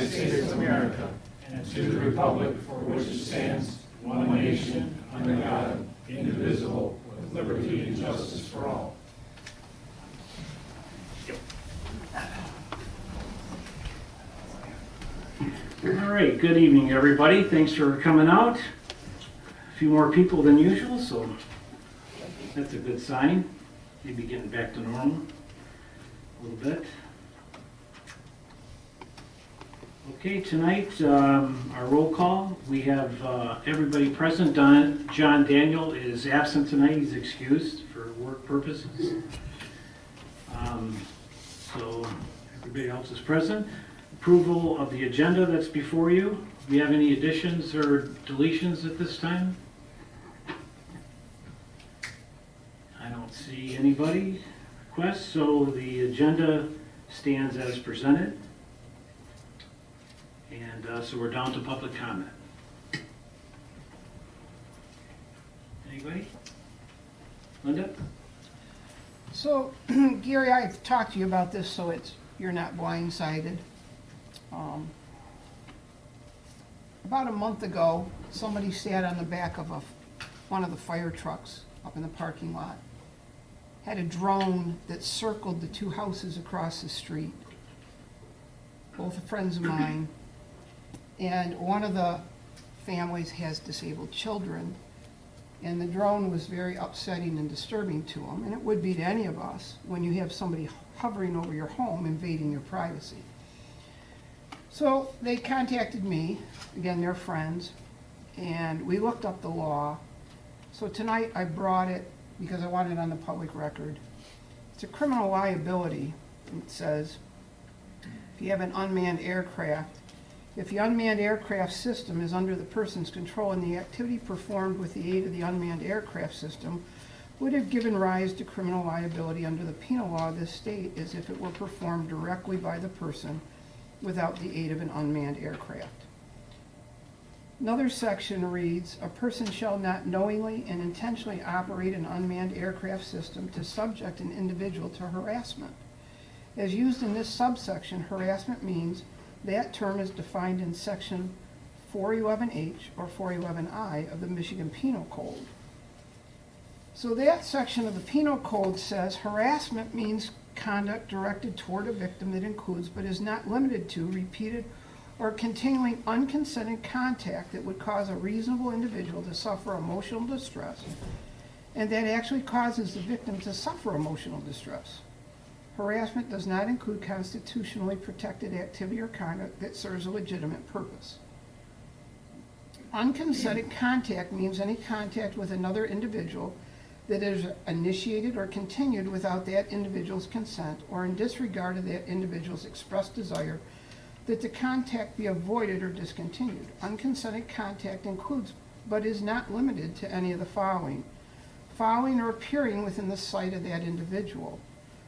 States of America and to the republic for which it stands, one nation, under God, indivisible, with liberty and justice for all. All right, good evening, everybody. Thanks for coming out. A few more people than usual, so that's a good sign. Maybe getting back to normal a little bit. Okay, tonight, our roll call, we have everybody present. John Daniel is absent tonight. He's excused for work purposes. So everybody else is present. Approval of the agenda that's before you. Do you have any additions or deletions at this time? I don't see anybody request, so the agenda stands as presented. And so we're down to public comment. Anybody? Linda? So, Gary, I've talked to you about this so you're not blindsided. About a month ago, somebody sat on the back of one of the fire trucks up in the parking lot. Had a drone that circled the two houses across the street. Both friends of mine. And one of the families has disabled children. And the drone was very upsetting and disturbing to them. And it would be to any of us when you have somebody hovering over your home, invading your privacy. So they contacted me, again, they're friends, and we looked up the law. So tonight I brought it because I want it on the public record. It's a criminal liability. It says, if you have an unmanned aircraft, if the unmanned aircraft system is under the person's control and the activity performed with the aid of the unmanned aircraft system would have given rise to criminal liability under the penal law of this state as if it were performed directly by the person without the aid of an unmanned aircraft. Another section reads, a person shall not knowingly and intentionally operate an unmanned aircraft system to subject an individual to harassment. As used in this subsection, harassment means that term is defined in section 411H or 411I of the Michigan Penal Code. So that section of the Penal Code says harassment means conduct directed toward a victim that includes but is not limited to repeated or continuing unconsented contact that would cause a reasonable individual to suffer emotional distress and that actually causes the victim to suffer emotional distress. Harassment does not include constitutionally protected activity or conduct that serves a legitimate purpose. Unconsented contact means any contact with another individual that is initiated or continued without that individual's consent or in disregard of that individual's expressed desire that the contact be avoided or discontinued. Unconsented contact includes, but is not limited to any of the following or appearing within the sight of that individual,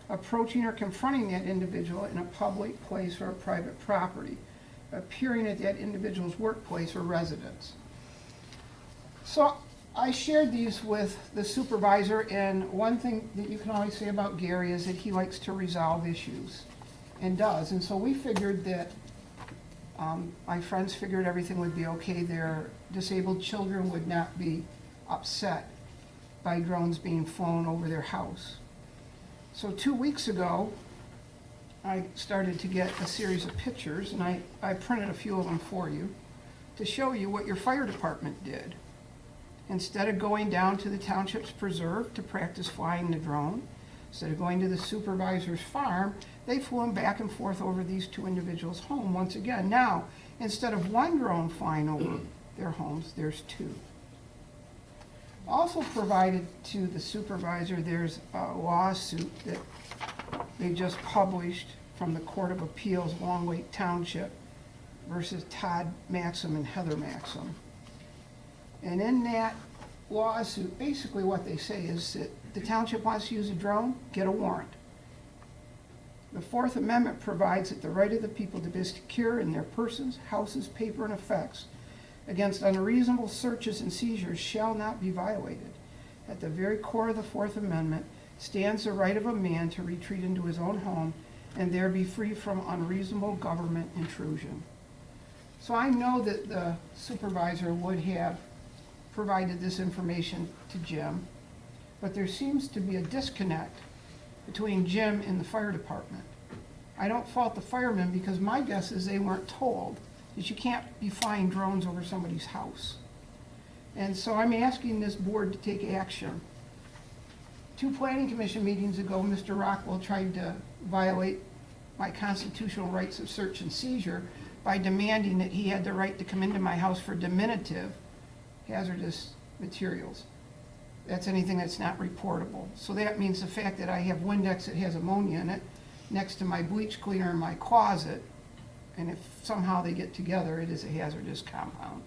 approaching or confronting that individual in a public place or a private property, appearing at that individual's workplace or residence. So I shared these with the supervisor, and one thing that you can always say about Gary is that he likes to resolve issues, and does. And so we figured that, my friends figured everything would be okay. Their disabled children would not be upset by drones being flown over their house. So 2 weeks ago, I started to get a series of pictures, and I printed a few of them for you to show you what your fire department did. Instead of going down to the township's preserve to practice flying the drone, instead of going to the supervisor's farm, they flew them back and forth over these two individuals' home once again. Now, instead of one drone flying over their homes, there's two. Also provided to the supervisor, there's a lawsuit that they just published from the Court of Appeals, Longwait Township versus Todd Maxim and Heather Maxim. And in that lawsuit, basically what they say is that the township wants to use a drone, get a warrant. The Fourth Amendment provides that the right of the people to be secure in their persons, houses, paper, and effects against unreasonable searches and seizures shall not be violated. At the very core of the Fourth Amendment stands the right of a man to retreat into his own home and there be free from unreasonable government intrusion. So I know that the supervisor would have provided this information to Jim, but there seems to be a disconnect between Jim and the fire department. I don't fault the firemen because my guess is they weren't told that you can't be flying drones over somebody's house. And so I'm asking this board to take action. 2 planning commission meetings ago, Mr. Rockwell tried to violate my constitutional rights of search and seizure by demanding that he had the right to come into my house for diminutive hazardous materials. That's anything that's not reportable. So that means the fact that I have Windex that has ammonia in it next to my bleach cleaner in my closet, and if somehow they get together, it is a hazardous compound.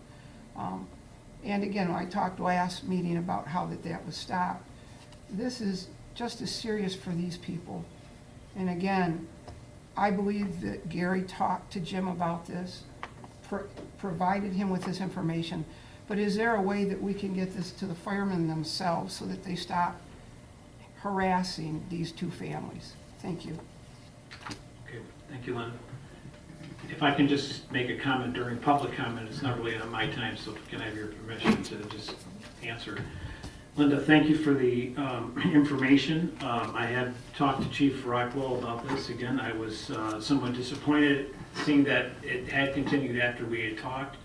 And again, when I talked last meeting about how that was stopped, this is just as serious for these people. And again, I believe that Gary talked to Jim about this, provided him with this information, but is there a way that we can get this to the firemen themselves so that they stop harassing these 2 families? Thank you. Okay, thank you, Linda. If I can just make a comment during public comment, it's not really on my time, so can I have your permission to just answer? Linda, thank you for the information. I had talked to Chief Rockwell about this. Again, I was somewhat disappointed seeing that it had continued after we had talked.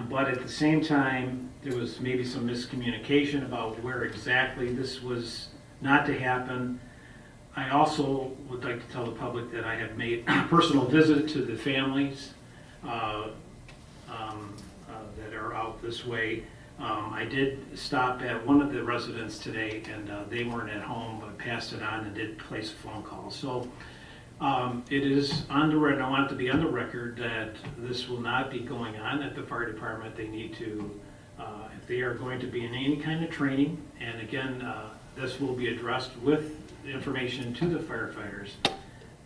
But at the same time, there was maybe some miscommunication about where exactly this was not to happen. I also would like to tell the public that I have made a personal visit to the families that are out this way. I did stop at one of the residents today, and they weren't at home, but passed it on and did place a phone call. So it is on the record, I want it to be on the record that this will not be going on at the fire department. They need to, if they are going to be in any kind of training, and again, this will be addressed with information to the firefighters,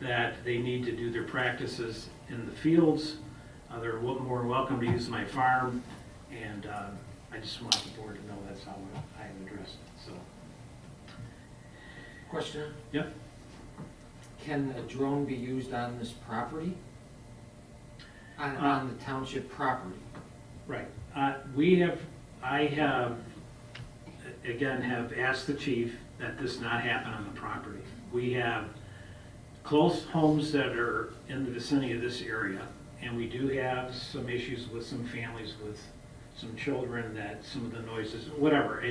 that they need to do their practices in the fields. They're more than welcome to use my farm, and I just want the board to know that's how I addressed it, so. Question, Yep. can a drone be used on this property? On the township property? Right. I have, again, have asked the chief that this not happen on the property. We have close homes that are in the vicinity of this area, and we do have some issues with some families with some children, that some of the noises, whatever.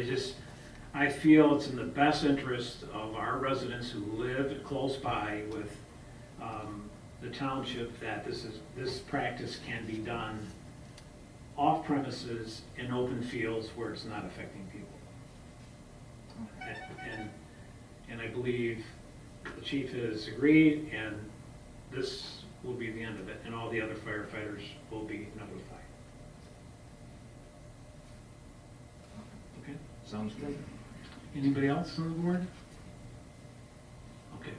I feel it's in the best interest of our residents who live close by with the township that this practice can be done off premises in open fields where it's not affecting people. And I believe the chief has agreed, and this will be the end of it, and all the other firefighters will be notified. Okay. Sounds good. Anybody else on the board? Okay.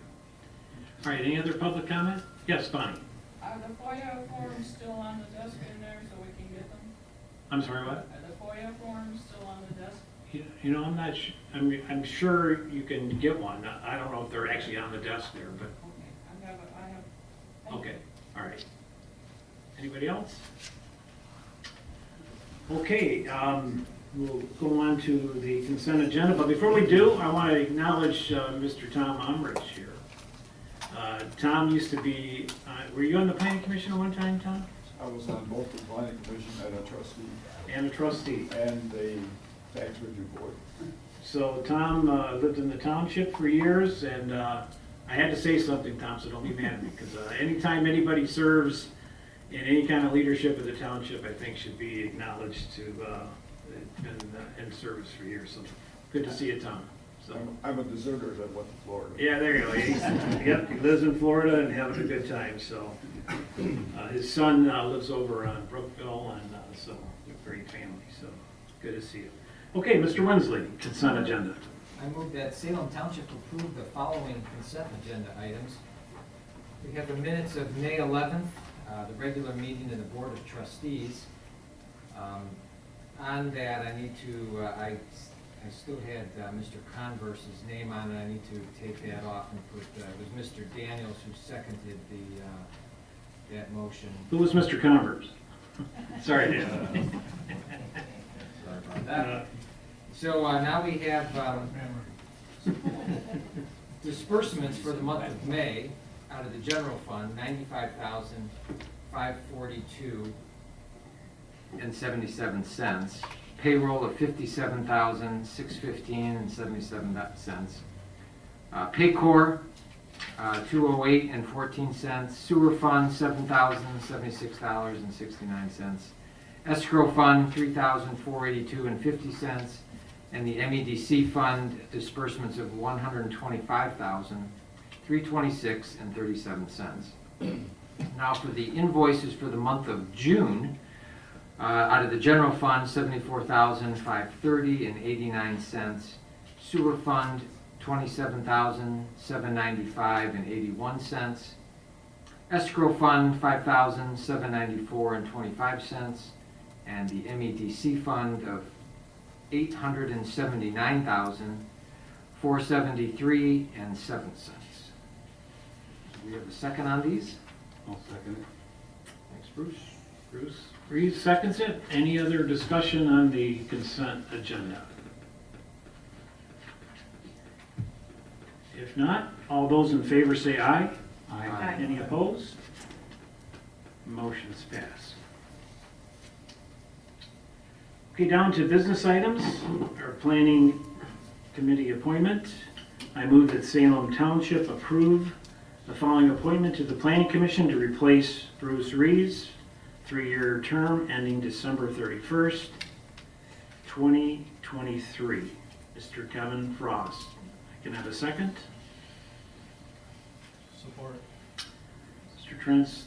All right, any other public comment? Yes, Bonnie. Are the FOIA forms still on the desk in there so we can get them? I'm sorry, what? Are the FOIA forms still on the desk? You know, I'm not, I'm sure you can get one. I don't know if they're actually on the desk there, but, Okay, I have. okay, all right. Anybody else? Okay, we'll go on to the consent agenda, but before we do, I want to acknowledge Mr. Tom Umrich here. Tom used to be, were you on the planning commission at one time, Tom? I was on both the planning commission and a trustee And a trustee. and the tax review board. So Tom lived in the township for years, and I had to say something, Tom, so don't be mad at me, because anytime anybody serves in any kind of leadership of the township, I think should be acknowledged to been in service for years. So good to see you, Tom. So I'm a deserter that went to Florida. yeah, there you go. Yep, he lives in Florida and having a good time. So his son lives over on Brookville, and so a great family. So good to see you. Okay, Mr. Winsley, consent agenda. I move that Salem Township approve the following consent agenda items. We have the minutes of May 11th, the regular meeting of the Board of Trustees. On that, I need to, I still had Mr. Converse's name on it. I need to take that off and put, it was Mr. Daniels who seconded that motion. Who was Mr. Converse? Sorry, Dan. Sorry about that. So now we have disbursements for the month of May out of the general fund, $95,542.77. Payroll of $57,615.77. Paycor, $208.14. Sewer fund, $7,076.69. Escrow fund, $3,482.50. And the MEDC fund, disbursements of $125,326.37. Now for the invoices for the month of June, out of the general fund, $74,530.89. Sewer fund, $27,795.81. Escrow fund, $5,794.25. And the MEDC fund of $879,473.07. Do we have a second on these? I'll second it. Thanks, Bruce. Bruce Reeves seconds it. Any other discussion on the consent agenda? If not, all those in favor say aye. Aye. Any opposed? Motion's passed. Okay, down to business items. Our planning committee appointment. I move that Salem Township approve the following appointment to the planning commission to replace Bruce Reeves, 3-year term ending December 31st, 2023. Mr. Kevin Frost. I can have a second. Support. Mr. Trent's.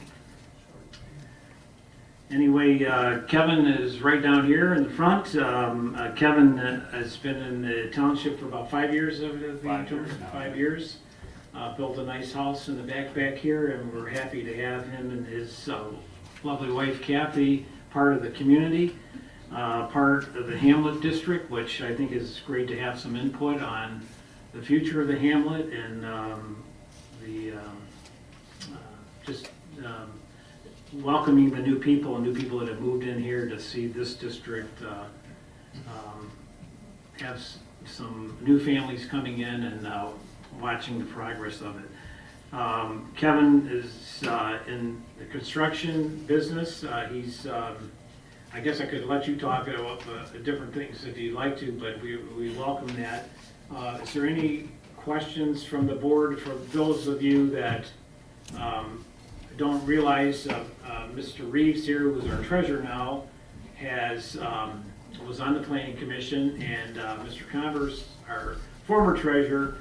Anyway, Kevin is right down here in the front. Kevin has been in the township for about 5 years. 5 years now. 5 years. Built a nice house in the back here, and we're happy to have him and his lovely wife Kathy part of the community, part of the Hamlet district, which I think is great to have some input on the future of the Hamlet and welcoming the new people that have moved in here to see this district have some new families coming in and watching the progress of it. Kevin is in the construction business. He's, I guess I could let you talk about different things if you'd like to, but we welcome that. Is there any questions from the board for those of you that don't realize Mr. Reeves here, who's our treasurer now, was on the planning commission, and Mr. Converse, our former treasurer,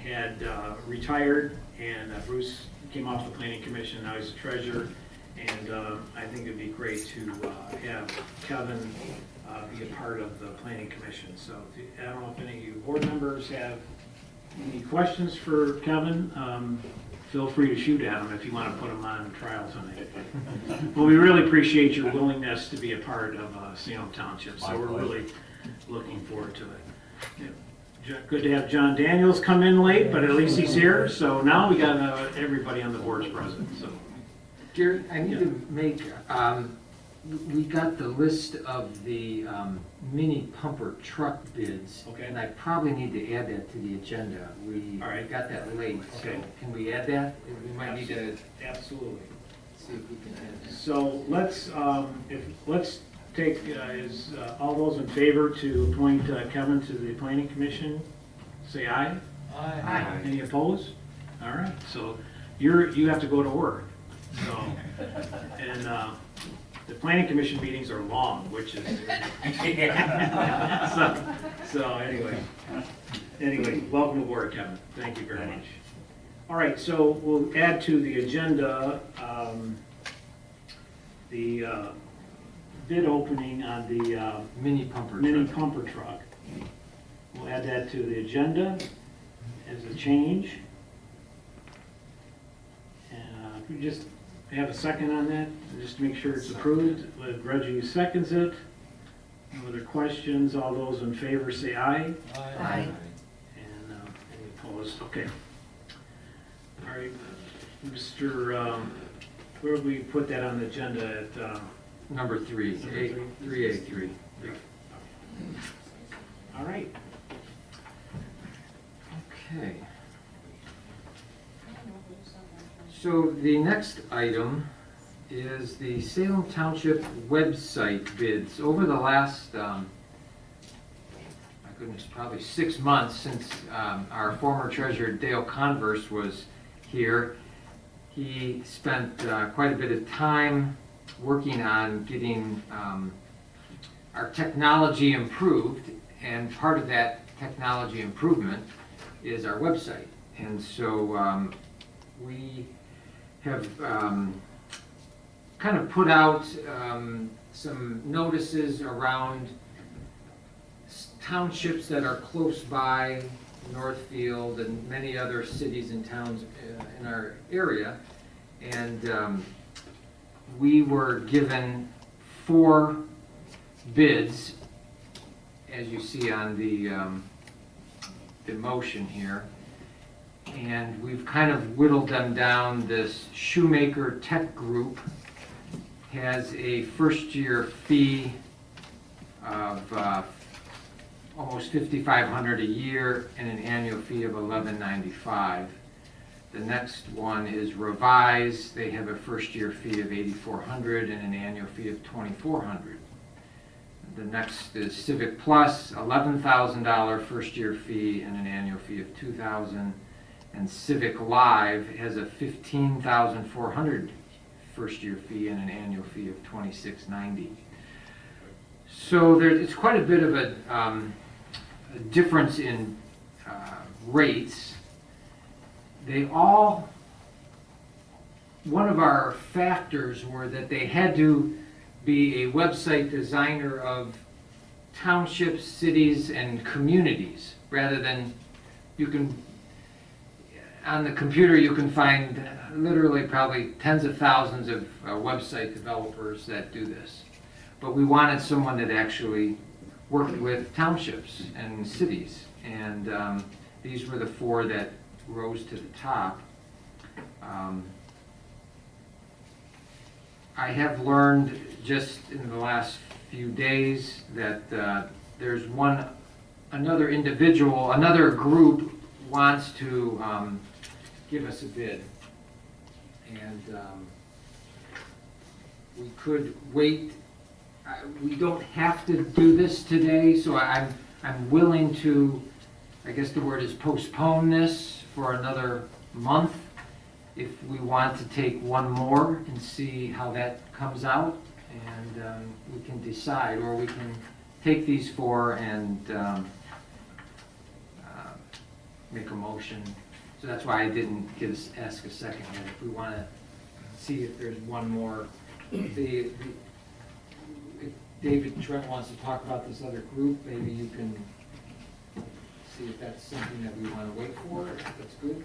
had retired, and Bruce came off the planning commission. Now he's a treasurer, and I think it'd be great to have Kevin be a part of the planning commission. So I don't know if any of you board members have any questions for Kevin. Feel free to shoot at him if you want to put him on trial tonight. Well, we really appreciate your willingness to be a part of Salem Township, so we're really looking forward to it. Yeah. Good to have John Daniels come in late, but at least he's here, so now we got everybody on the board's present, so. Gary, I need to make, we got the list of the mini pumper truck bids. Okay. And I probably need to add that to the agenda. We All right. got that late, so Okay. can we add that? We might need to Absolutely. see if we can add that. So let's take, all those in favor to appoint Kevin to the planning commission, say aye. Aye. Any opposed? All right, so you have to go to work. So, and the planning commission meetings are long, which is, so anyway, welcome aboard, Kevin. Thank you very much. All right, so we'll add to the agenda the bid opening on the Mini pumper mini truck. pumper truck. We'll add that to the agenda as a change. And we just have a second on that, just to make sure it's approved. Reggie seconds it. No other questions? All those in favor say aye. Aye. And any opposed? Okay. All right, Mr. Where would we put that on the agenda at, Number 3, Number 3A3. all right. Okay. So the next item is the Salem Township website bids. Over the last, my goodness, probably 6 months since our former treasurer Dale Converse was here, he spent quite a bit of time working on getting our technology improved, and part of that technology improvement is our website. And so we have kind of put out some notices around townships that are close by Northfield and many other cities and towns in our area. And we were given 4 bids, as you see on the motion here. And we've kind of whittled them down. This Shoemaker Tech Group has a first-year fee of almost $5,500 a year and an annual fee of $1,195. The next one is Revise. They have a first-year fee of $8,400 and an annual fee of $2,400. The next is Civic Plus, $11,000 first-year fee and an annual fee of $2,000. And Civic Live has a $15,400 first-year fee and an annual fee of $2,690. So it's quite a bit of a difference in rates. They all, one of our factors were that they had to be a website designer of townships, cities, and communities, rather than you can, on the computer you can find literally probably tens of thousands of website developers that do this. But we wanted someone that actually worked with townships and cities, and these were the 4 that rose to the top. I have learned just in the last few days that there's another individual, another group wants to give us a bid. And we could wait. We don't have to do this today, so I'm willing to, I guess the word is postpone this for another month if we want to take one more and see how that comes out, and we can decide, or we can take these 4 and make a motion. So that's why I didn't ask a second yet. If we want to see if there's one more. If David Trent wants to talk about this other group, maybe you can see if that's something that we want to wait for, if that's good.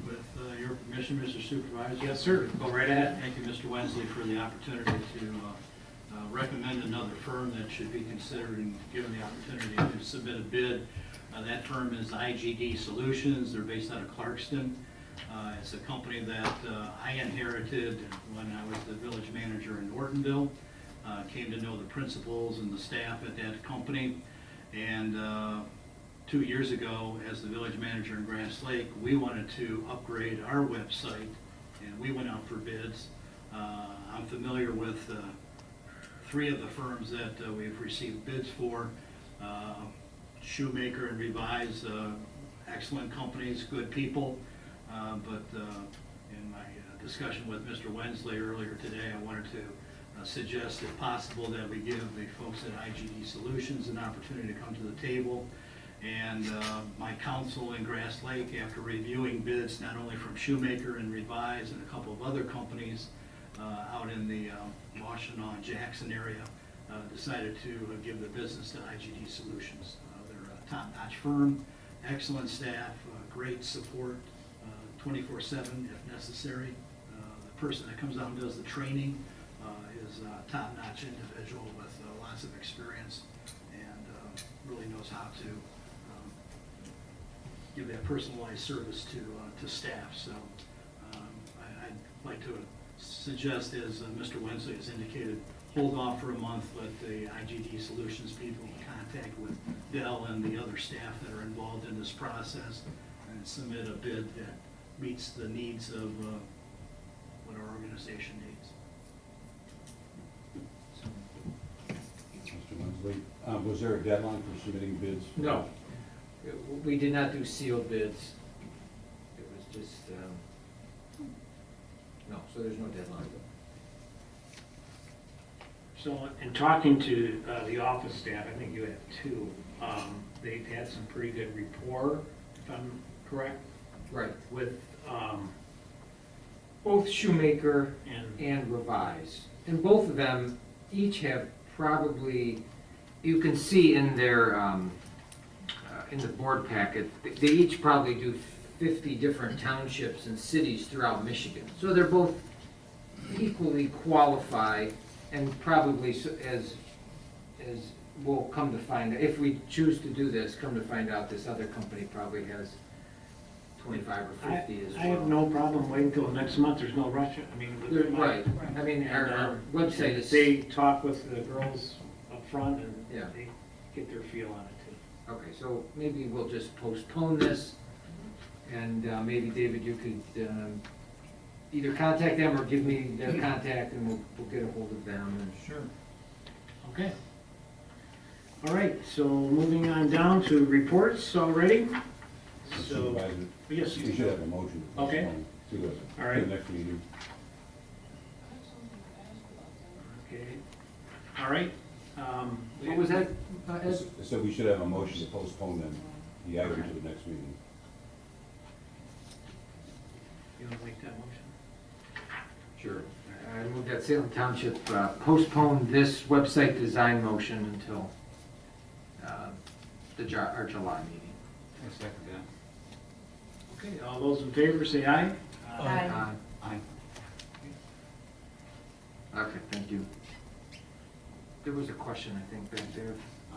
With your permission, Mr. Supervisor? Yes, sir. Go right ahead. Thank you, Mr. Wensley, for the opportunity to recommend another firm that should be considered and given the opportunity to submit a bid. That firm is IGD Solutions. They're based out of Clarkston. It's a company that I inherited when I was the village manager in Nortonville. Came to know the principals and the staff at that company. And 2 years ago, as the village manager in Grass Lake, we wanted to upgrade our website, and we went out for bids. I'm familiar with 3 of the firms that we've received bids for. Shoemaker and Revise, excellent companies, good people. But in my discussion with Mr. Wensley earlier today, I wanted to suggest, if possible, that we give the folks at IGD Solutions an opportunity to come to the table. And my counsel in Grass Lake, after reviewing bids not only from Shoemaker and Revise and a couple of other companies out in the Washtenaw and Jackson area, decided to give the business to IGD Solutions. They're a top-notch firm, excellent staff, great support, 24/7 if necessary. The person that comes out and does the training is a top-notch individual with lots of experience and really knows how to give that personalized service to staff. So I'd like to suggest, as Mr. Wensley has indicated, hold off for a month, let the IGD Solutions people in contact with Dell and the other staff that are involved in this process and submit a bid that meets the needs of what our organization needs. Mr. Wensley, was there a deadline for submitting bids? No, we did not do sealed bids. It was just, no, so there's no deadline. So in talking to the office staff, I think you have two, they've had some pretty good rapport, if I'm correct, Right, with, both Shoemaker and, and Revise. And both of them each have probably, you can see in their, in the board packet, they each probably do 50 different townships and cities throughout Michigan. So they're both equally qualified and probably as we'll come to find, if we choose to do this, come to find out this other company probably has 25 or 50 as well. I have no problem waiting till next month, there's no rush, I mean. Right, I mean, our website is. They talk with the girls up front and Yeah. they get their feel on it too. Okay, so maybe we'll just postpone this, and maybe, David, you could either contact them or give me their contact, and we'll get a hold of them. And Sure. Okay. All right, so moving on down to reports already. So, Supervisor, yes, you should have a motion. to Okay. postpone To the, All right. to the next meeting. Okay, all right. what was that, Ed? So we should have a motion to postpone them, the item to the next meeting. You want to make that motion? Sure. I move that Salem Township postpone this website design motion until our July meeting. I second that. Okay, all those in favor say aye. Aye. Aye. Okay, thank you. There was a question, I think, back there. I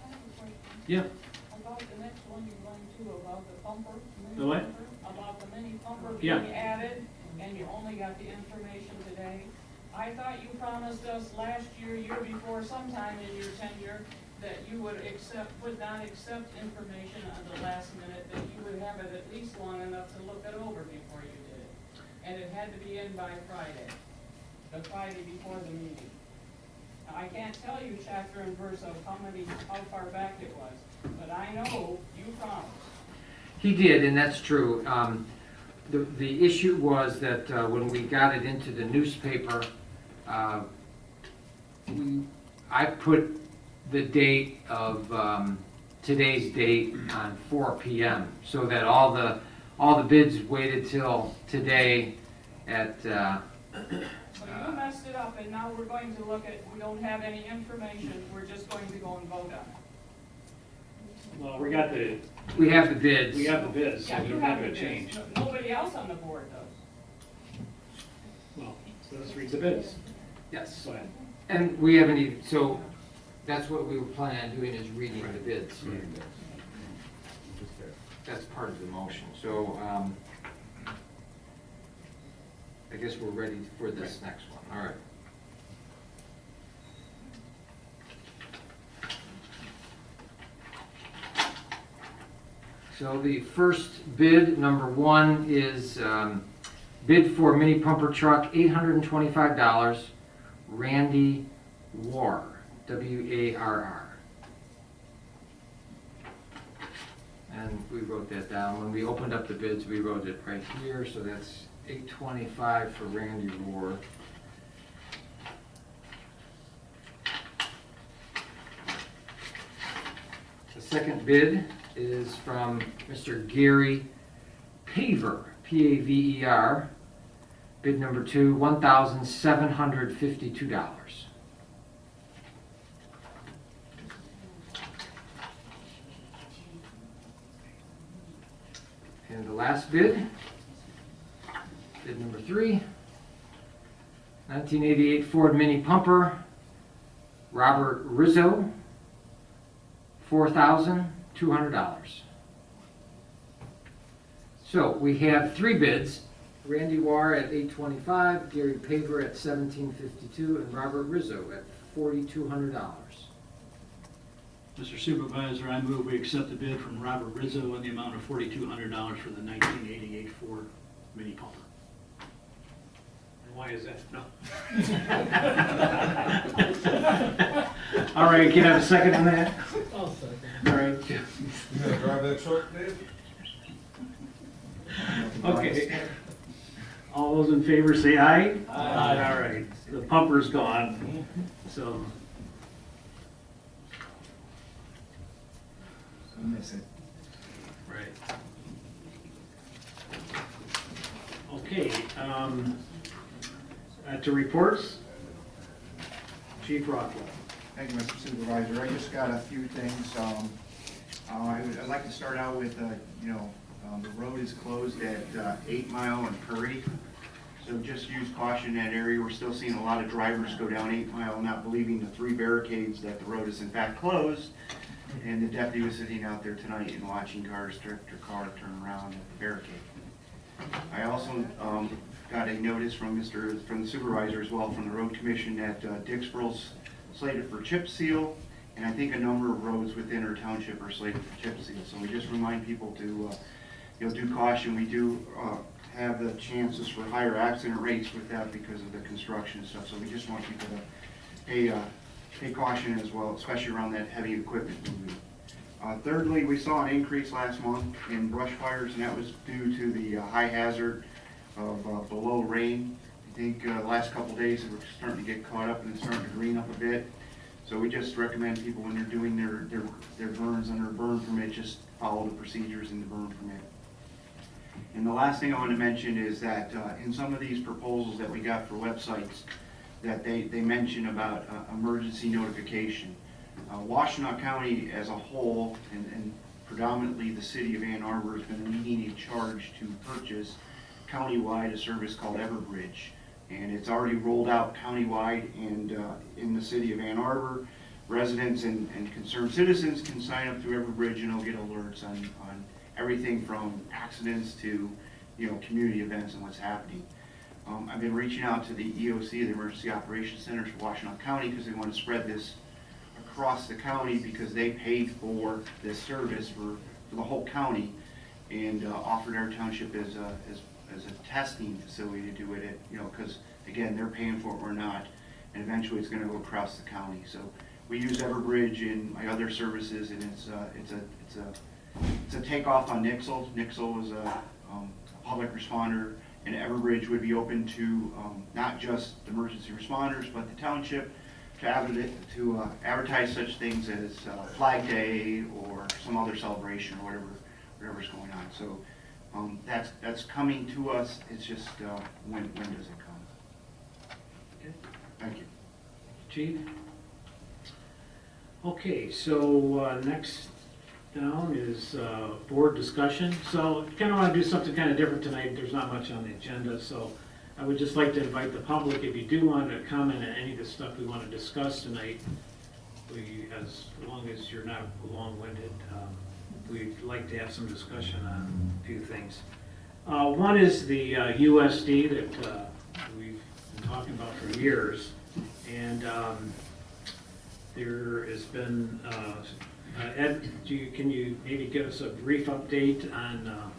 have a question. Yeah, About the next one you're going to, about the pumper. mini The what? pumper, About the mini pumper Yeah. being added, and you only got the information today. I thought you promised us last year, year before, sometime in your tenure, that you would not accept information on the last minute, that you would have it at least long enough to look it over before you did it. And it had to be in by Friday, the Friday before the meeting. Now, I can't tell you chapter and verse of how far back it was, but I know you promised. He did, and that's true. The issue was that when we got it into the newspaper, I put the date of today's date on 4 p.m. so that all the bids waited till today at. So you messed it up, and now we're going to look at, we don't have any information, we're just going to go and vote on it. well, we have the bids. we have the bids, so Yeah, we you don't have have the to change. bids. Nobody else on the board does. Well, so let's read the bids. Yes. Go ahead. And we haven't even, so that's what we were planning on doing, is reading the bids. That's part of the motion. So I guess we're ready for this next one. All right. So the first bid, number one, is bid for mini pumper truck, $825, Randy Warr, W-A-R-R. And we wrote that down. When we opened up the bids, we wrote it right here, so that's $825 for Randy Warr. The second bid is from Mr. Gary Paver, P-A-V-E-R. Bid number two, $1,752. And the last bid, bid number three, 1988 Ford Mini Pumper, Robert Rizzo, $4,200. So we have three bids, Randy Warr at $825, Gary Paver at $1,752, and Robert Rizzo at $4,200. Mr. Supervisor, I move we accept the bid from Robert Rizzo in the amount of $4,200 for the 1988 Ford mini pumper. And why is that? No. All right, can I have a second on that? I'll second. All right. You gonna drive that truck, Dave? Okay. All those in favor say aye. Aye. All right, the pumper's gone, so. Miss it. Right. Okay, to reports. Chief Rockwell. Thank you, Mr. Supervisor. I just got a few things. I'd like to start out with, the road is closed at 8 Mile and Curry. So just use caution in that area. We're still seeing a lot of drivers go down 8 Mile, not believing the 3 barricades that the road is in fact closed. And the deputy was sitting out there tonight and watching cars turn turn around at the barricade. I also got a notice from the supervisor as well, from the road commission, that Dixboro's slated for chip seal, and I think a number of roads within our township are slated for chip seal. So we just remind people to, do caution. We do have the chances for higher accident rates with that because of the construction and stuff. So we just want people to pay caution as well, especially around that heavy equipment moving. Thirdly, we saw an increase last month in brush fires, and that was due to the high hazard of below rain. I think the last couple days we're starting to get caught up and it's starting to green up a bit. So we just recommend people, when they're doing their burns under a burn permit, just follow the procedures in the burn permit. And the last thing I want to mention is that in some of these proposals that we got for websites, that they mention about emergency notification. Washtenaw County as a whole, and predominantly the city of Ann Arbor, has been leading a charge to purchase countywide a service called Everbridge. And it's already rolled out countywide, and in the city of Ann Arbor, residents and concerned citizens can sign up through Everbridge, and they'll get alerts on everything from accidents to community events and what's happening. I've been reaching out to the EOC, the Emergency Operations Centers for Washtenaw County, because they want to spread this across the county, because they paid for this service for the whole county, and offered our township as a testing facility to do it, because again, they're paying for it or not, and eventually it's going to go across the county. So we use Everbridge in my other services, and it's a takeoff on Nixle. Nixle is a public responder, and Everbridge would be open to not just the emergency responders, but the township, to advertise such things as Flag Day or some other celebration or whatever's going on. So that's coming to us. It's just when does it come? Okay. Thank you. Chief? Okay, so next down is board discussion. So kind of want to do something kind of different tonight. There's not much on the agenda, so I would just like to invite the public, if you do want to comment on any of the stuff we want to discuss tonight, as long as you're not long-winded, we'd like to have some discussion on a few things. One is the USD that we've been talking about for years, and there has been, Ed, can you maybe give us a brief update on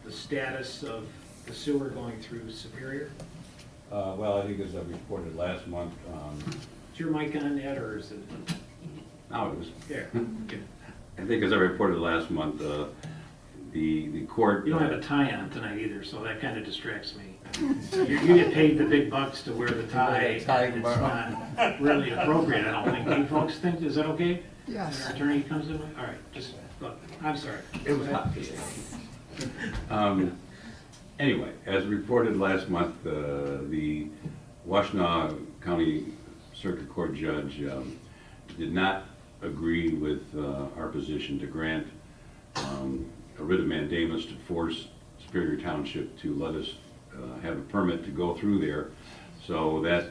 the status of the sewer going through Superior? Well, I think as I reported last month, Is your mic on, Ed, or is it? now it was, There. Okay. I think as I reported last month, the court. You don't have a tie on tonight either, so that kind of distracts me. You get paid the big bucks to wear the tie, and it's not really appropriate, I don't think. Do you folks think, is that okay? Yes. Our attorney comes in, all right, just, look, I'm sorry. It was hot. Anyway, as reported last month, the Washtenaw County Circuit Court judge did not agree with our position to grant a writ of mandamus to force Superior Township to let us have a permit to go through there. So that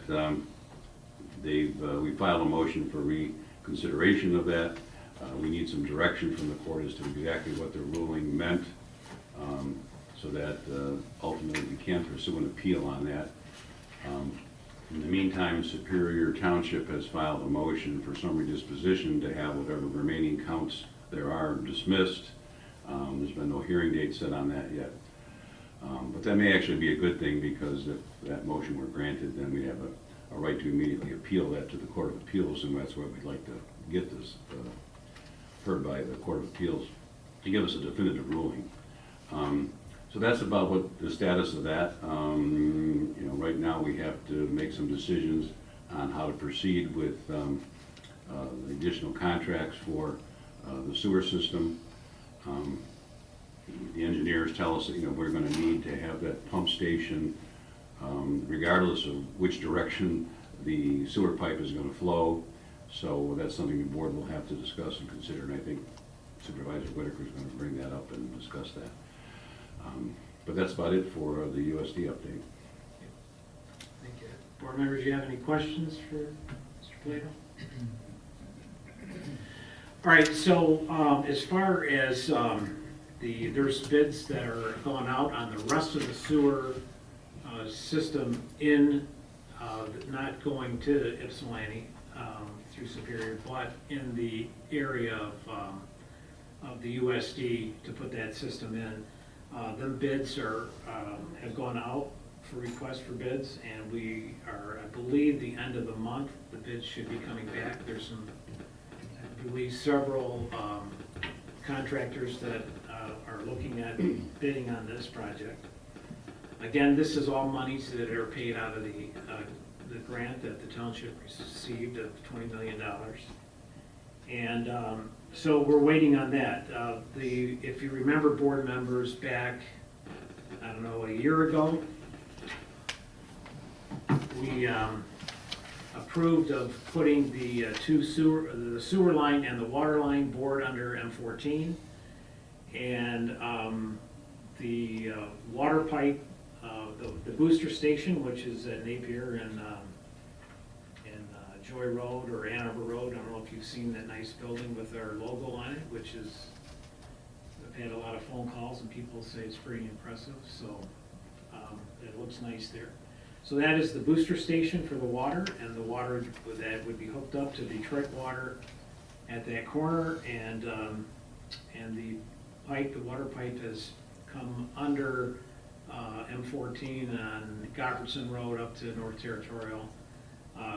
we filed a motion for reconsideration of that. We need some direction from the court as to exactly what their ruling meant. so that ultimately we can pursue an appeal on that. In the meantime, Superior Township has filed a motion for summary disposition to have whatever remaining counts there are dismissed. There's been no hearing date set on that yet. But that may actually be a good thing, because if that motion were granted, then we have a right to immediately appeal that to the Court of Appeals, and that's where we'd like to get this heard by the Court of Appeals to give us a definitive ruling. So that's about what the status of that. You know, right now we have to make some decisions on how to proceed with the additional contracts for the sewer system. The engineers tell us that, you know, we're going to need to have that pump station, regardless of which direction the sewer pipe is going to flow. So that's something the board will have to discuss and consider, and I think Supervisor Whitaker is going to bring that up and discuss that. But that's about it for the USD update. Thank you. Board members, do you have any questions for Mr. Plato? All right, so as far as there's bids that are going out on the rest of the sewer system in, not going to Ypsilanti through Superior, but in the area of the USD to put that system in. The bids have gone out for requests for bids, and we are, I believe, the end of the month, the bids should be coming back. There's some, I believe, several contractors that are looking at bidding on this project. Again, this is all monies that are paid out of the grant that the township received of $20 million. And so we're waiting on that. If you remember, board members, back, I don't know, a year ago, we approved of putting the the sewer line and the water line board under M14, and the water pipe, the booster station, which is at Napier and Joy Road or Ann Arbor Road. I don't know if you've seen that nice building with our logo on it, which is, I've had a lot of phone calls and people say it's pretty impressive, so it looks nice there. So that is the booster station for the water, and the water that would be hooked up to Detroit Water at that corner, and the pipe, the water pipe has come under M14 on Goffertson Road up to North Territorial.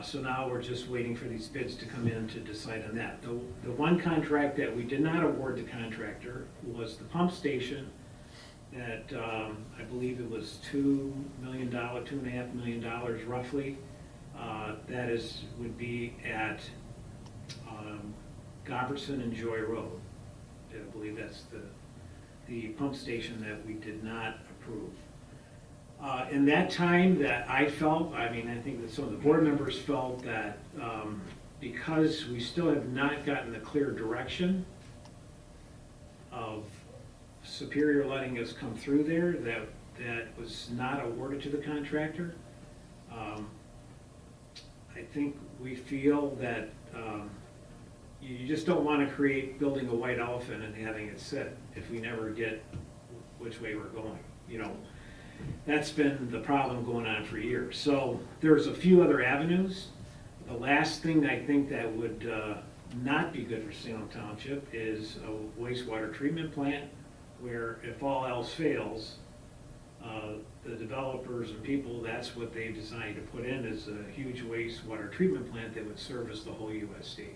So now we're just waiting for these bids to come in to decide on that. The one contract that we did not award the contractor was the pump station that I believe it was $2 million, $2.5 million roughly. That would be at Goffertson and Joy Road. I believe that's the pump station that we did not approve. In that time that I felt, I mean, I think that some of the board members felt that because we still have not gotten the clear direction of Superior letting us come through there, that was not awarded to the contractor. I think we feel that you just don't want to building a white elephant and having it sit if we never get which way we're going, you know. That's been the problem going on for years. So there's a few other avenues. The last thing I think that would not be good for Salem Township is a wastewater treatment plant, where if all else fails, the developers and people, that's what they've designed to put in, is a huge wastewater treatment plant that would service the whole USD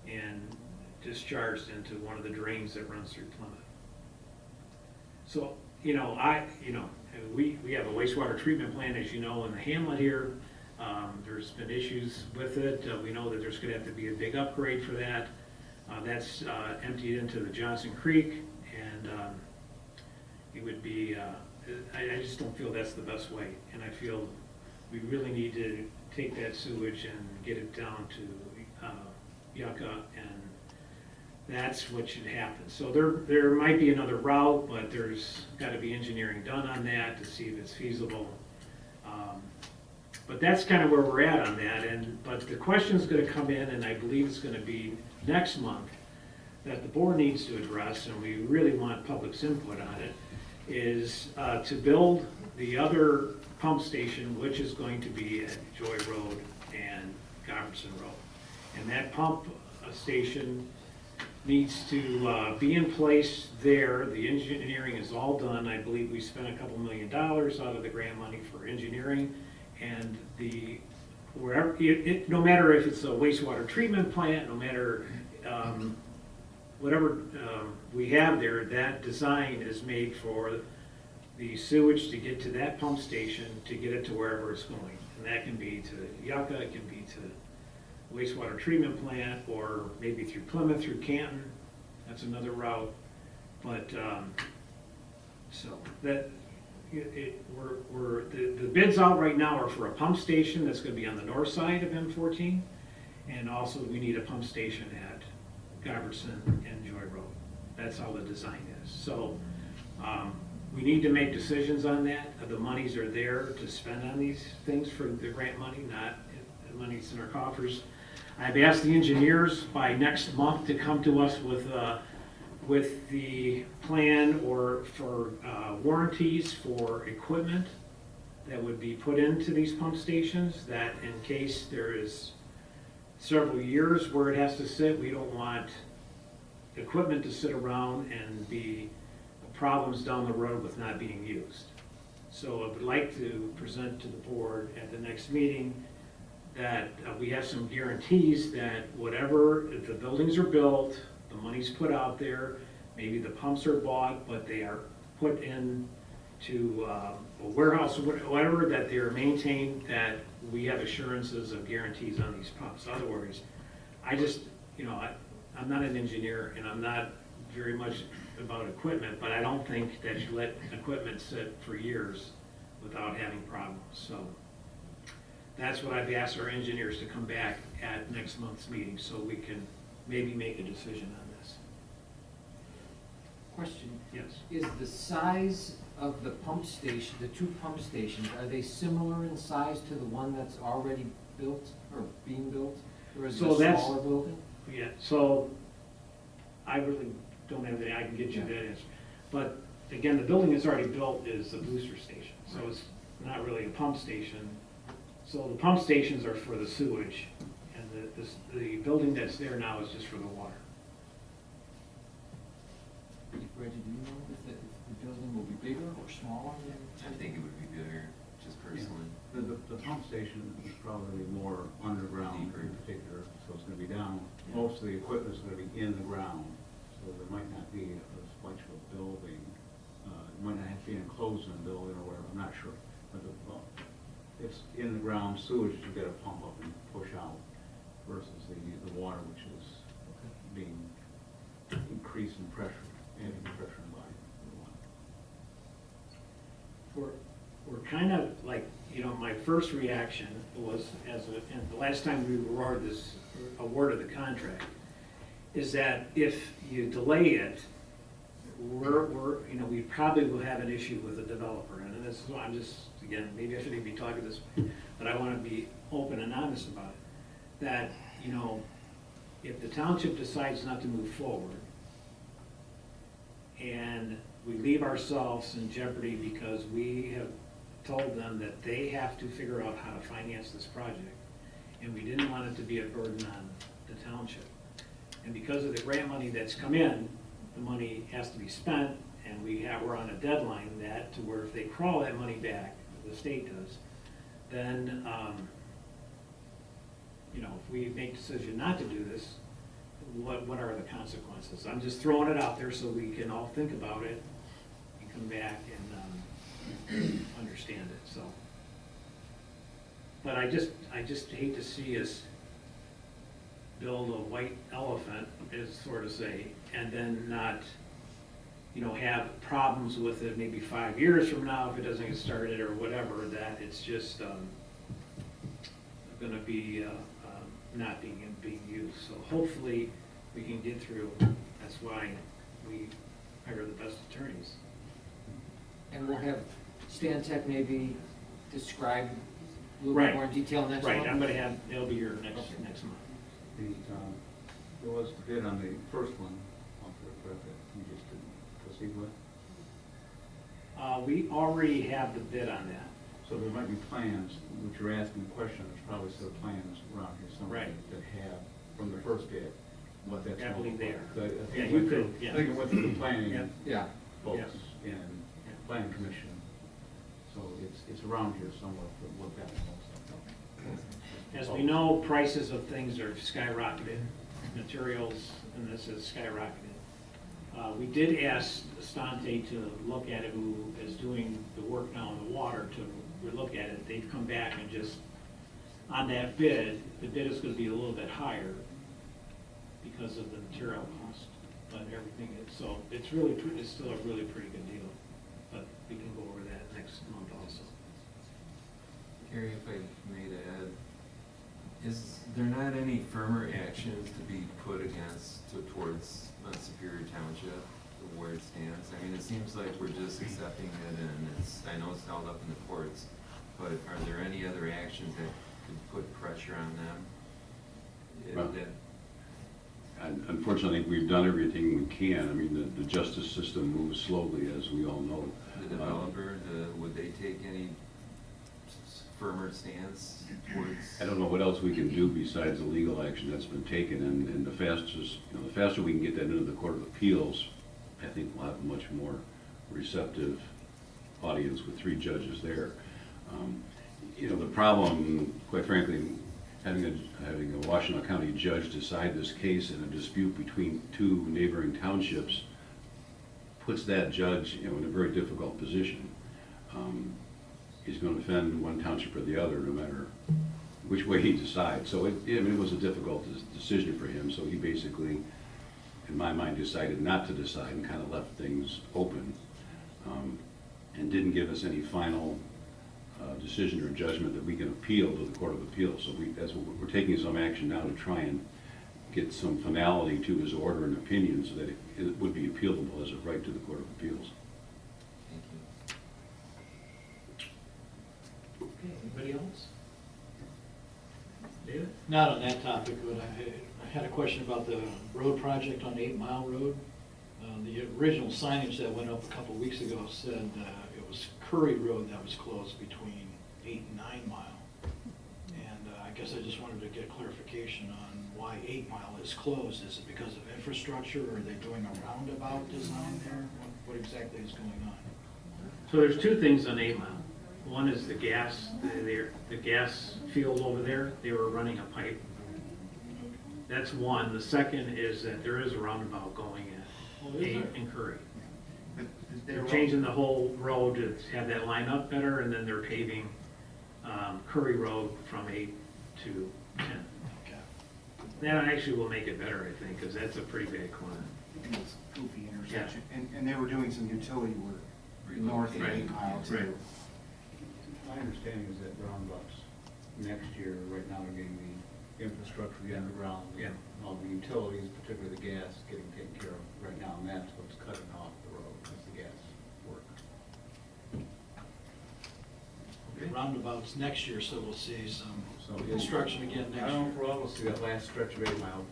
and discharged into one of the drains that runs through Plymouth. So, we have a wastewater treatment plant, as you know, in the hamlet here. There's been issues with it. We know that there's going to have to be a big upgrade for that. That's emptied into the Johnson Creek, and it would be, I just don't feel that's the best way. And I feel we really need to take that sewage and get it down to Yucca, and that's what should happen. So there might be another route, but there's got to be engineering done on that to see if it's feasible. But that's kind of where we're at on that. But the question's going to come in, and I believe it's going to be next month, that the board needs to address, and we really want public's input on it, is to build the other pump station, which is going to be at Joy Road and Goverson Road. And that pump station needs to be in place there. The engineering is all done. I believe we spent a couple $1 million out of the grant money for engineering. And wherever, no matter if it's a wastewater treatment plant, no matter whatever we have there, that design is made for the sewage to get to that pump station, to get it to wherever it's going. And that can be to Yucca, it can be to wastewater treatment plant, or maybe through Plymouth, through Canton. That's another route. But, so that, the bids out right now are for a pump station that's gonna be on the north side of M14. And also we need a pump station at Goverson and Joy Road. That's how the design is. So, we need to make decisions on that. The monies are there to spend on these things for the grant money, not the money's in our coffers. I've asked the engineers by next month to come to us with the plan or for warranties for equipment that would be put into these pump stations, that in case there is several years where it has to sit, we don't want equipment to sit around and be problems down the road with not being used. So I would like to present to the board at the next meeting that we have some guarantees that whatever, if the buildings are built, the money's put out there, maybe the pumps are bought, but they are put in to a warehouse or whatever, that they are maintained, that we have assurances of guarantees on these pumps. Otherwise, I just, I'm not an engineer and I'm not very much about equipment, but I don't think that you let equipment sit for years without having problems. So that's what I've asked our engineers to come back at next month's meeting so we can maybe make a decision on this. Question. Yes. Is the size of the pump station, the two pump stations, are they similar in size to the one that's already built or being built? Or is it a smaller building? Yeah, so I really don't have that, I can get you that answer. But again, the building that's already built is a booster station, so it's not really a pump station. So the pump stations are for the sewage, and the building that's there now is just for the water. Reggie, do you know if the building will be bigger or smaller than? I think it would be bigger, just personally. The pump station is probably more underground Deeper. in particular, so it's gonna be down. Most of the equipment's gonna be in the ground, so there might not be as much of a building. It might not have to be enclosed in a building or whatever, I'm not sure. But it's in the ground sewage you gotta pump up and push out versus the water, which is being increased in pressure, adding pressure in the water. We're kind of like, my first reaction was, and the last time we awarded the contract, is that if you delay it, we probably will have an issue with the developer. And this is why I'm just, again, maybe I shouldn't be talking this way, but I want to be open and honest about it. That, if the township decides not to move forward, and we leave ourselves in jeopardy because we have told them that they have to figure out how to finance this project, and we didn't want it to be a burden on the township. And because of the grant money that's come in, the money has to be spent, and we're on a deadline to where if they crawl that money back, the state does, then, if we make a decision not to do this, what are the consequences? I'm just throwing it out there so we can all think about it and come back and understand it, so. But I just hate to see us build a white elephant, as sort of say, and then not, have problems with it maybe 5 years from now if it doesn't get started or whatever, that it's just gonna be not being used. So hopefully we can get through. That's why we hire the best attorneys. And we'll have Stan Tech maybe describe a little Right. bit more in detail next month? Right, I'm gonna have, they'll be here next month. There was a bid on the first one, correct, that you just didn't proceed with? We already have the bid on that. So there might be plans, which you're asking the question, there's probably some plans around here somewhere Right. that have, from the first bid, what that's. I believe they are. So I Yeah, think you went could, through- yeah. I think it went through the Yeah. planning Yeah. folks and planning commission, so it's around here somewhere for what that looks like. As we know, prices of things are skyrocketed, materials, and this is skyrocketed. We did ask Stante to look at it, who is doing the work now in the water, to look at it. They've come back and just, on that bid, the bid is gonna be a little bit higher because of the material cost, but everything is, so it's really, it's still a really pretty good deal. But we can go over that next month also. Gary, if I may to add, is there not any firmer actions to be put towards Superior Township, where it stands? I mean, it seems like we're just accepting it, and I know it's held up in the courts, but are there any other actions that could put pressure on them? Well, Unfortunately, we've done everything we can. I mean, the justice system moves slowly, as we all know. The developer, would they take any firmer stance towards? I don't know what else we can do besides the legal action that's been taken, and the faster we can get that into the Court of Appeals, I think we'll have a much more receptive audience with 3 judges there. The problem, quite frankly, having a Washtenaw County judge decide this case in a dispute between 2 neighboring townships puts that judge, in a very difficult position. He's going to defend one township or the other, no matter which way he decides. So it was a difficult decision for him. So he basically, in my mind, decided not to decide and kind of left things open, and didn't give us any final decision or judgment that we can appeal to the Court of Appeals. So we're taking some action now to try and get some finality to his order and opinion, so that it would be appealable as a right to the Court of Appeals. Thank you. Okay, anybody else? David? Not on that topic, but I had a question about the road project on 8 Mile Road. The original signage that went up a couple weeks ago said it was Curry Road that was closed between 8 and 9 Mile. And I guess I just wanted to get clarification on why 8 Mile is closed. Is it because of infrastructure, or are they doing a roundabout design there? What exactly is going on? So there's 2 things on 8 Mile. One is the gas field over there, they were running a pipe. That's one. The second is that there is a roundabout going at 8 and Curry. They're changing the whole road to have that line up better, and then they're paving Curry Road from 8 to 10. Okay. That actually will make it better, I think, because that's a pretty bad corner. It's a goofy intersection, and they were doing some utility work north of Right. 8 Mile too. Right. My understanding is that roundabouts next year, right now, they're getting the infrastructure, the underground, Yeah. all the utilities, particularly the gas, getting taken care of right now, and that's what's cutting off the road, is the gas work. The roundabouts next year, so we'll see some So construction again I next don't year. know if we'll all see that last stretch of 8 Mile.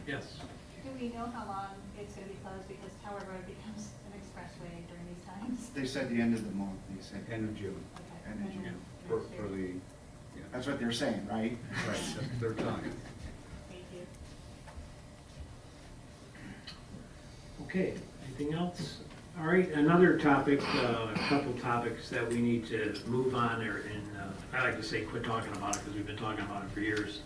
Yes. Do we know how long it's gonna be closed, because Tower Road becomes an expressway during these times? They said the end of the month, they said. End of June, Okay. End of June. then for next year. the, yeah. That's what they're saying, right? Right, that's what they're telling you. Thank you. Okay, anything else? All right, another topic, a couple topics that we need to move on, I like to say quit talking about it, because we've been talking about it for years.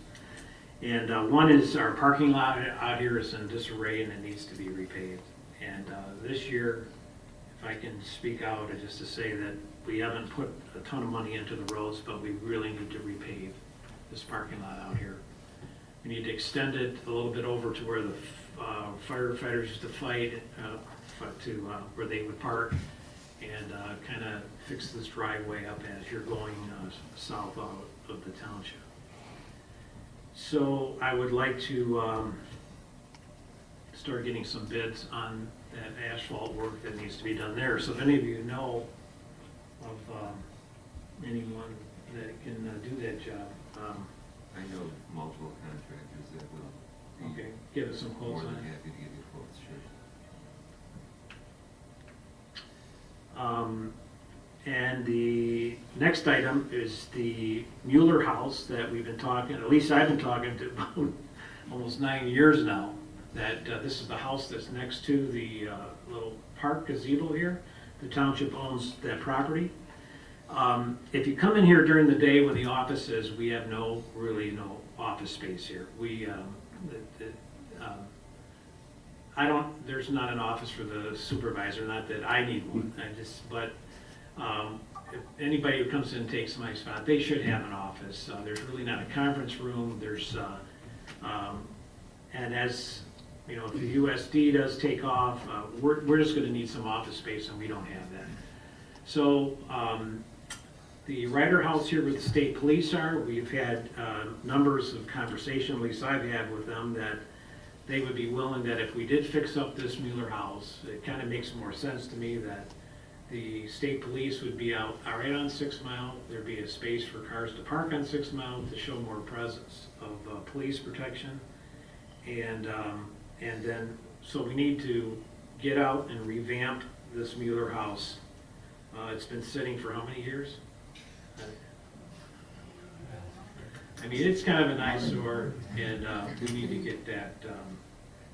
And one is our parking lot out here is in disarray and it needs to be repaved. And this year, if I can speak out, just to say that we haven't put a ton of money into the roads, but we really need to repave this parking lot out here. We need to extend it a little bit over to where the firefighters used to fight, to where they would park, and kind of fix this driveway up as you're going south out of the township. So I would like to start getting some bids on that asphalt work that needs to be done there. So if any of you know of anyone that can do that job, I know multiple contractors that will be okay, give us some quotes more on than it. happy to give you quotes, And the next item is the Mueller House that we've been talking, at least I've been talking to about almost 9 years now, that this is the house that's next to the little park gazebo here. The township owns that property. If you come in here during the day when the office is, we have really no office space here. There's not an office for the supervisor, not that I need one, if anybody who comes in and takes my spot, they should have an office. There's really not a conference room, and as, you know, if the USD does take off, we're just gonna need some office space, and we don't have that. So, the Ryder House here with the state police we've had numbers of conversation, at least I've had with them, that they would be willing that if we did fix up this Mueller House, it kind of makes more sense to me that the state police would be out right on 6 Mile. There'd be a space for cars to park on 6 Mile to show more presence of police protection. And then, so we need to get out and revamp this Mueller House. It's been sitting for how many years? I mean, it's kind of an eyesore, and we need to get that.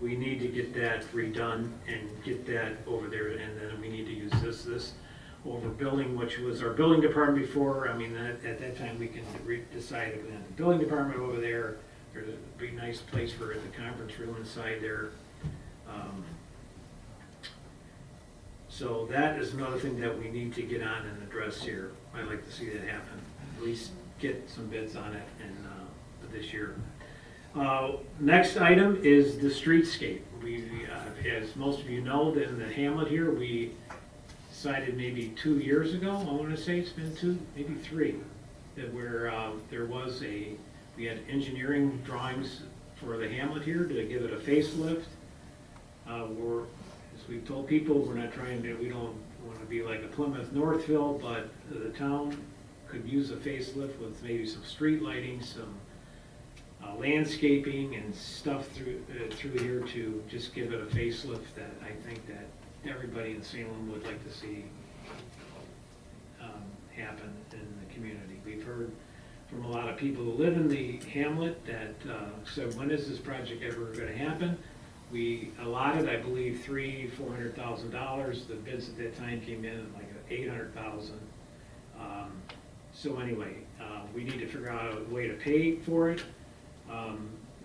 We need to get that redone and get that over there, and then we need to use this over building, which was our building department before. I mean, at that time, we can decide if we have the building department over there. There's a big nice place for the conference room inside there. So that is another thing that we need to get on and address here. I'd like to see that happen. At least get some bids on it this year. Next item is the streetscape. We, as most of you know, that in the hamlet here, we decided maybe 2 years ago, I want to say it's been 2, maybe 3, that where we had engineering drawings for the hamlet here to give it a facelift. As we've told people, we don't want to be like a Plymouth Northville, but the town could use a facelift with maybe some street lighting, some landscaping and stuff through here to just give it a facelift that I think that everybody in Salem would like to see happen in the community. We've heard from a lot of people who live in the hamlet that said, when is this project ever going to happen? We allotted, I believe, $400,000. The bids at that time came in at like $800,000. So anyway, we need to figure out a way to pay for it.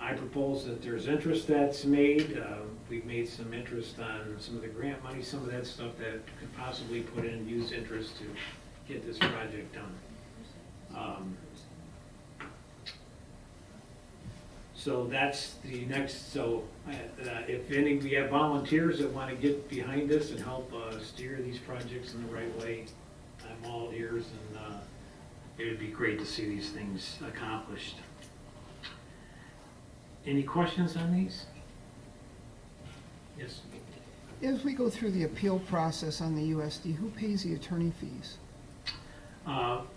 I propose that there's interest that's made. We've made some interest on some of the grant money, some of that stuff that could possibly put in, use interest to get this project done. So that's the next, if we have volunteers that want to get behind this and help steer these projects in the right way, I'm all ears, and it would be great to see these things accomplished. Any questions on these? Yes? As we go through the appeal process on the USD, who pays the attorney fees?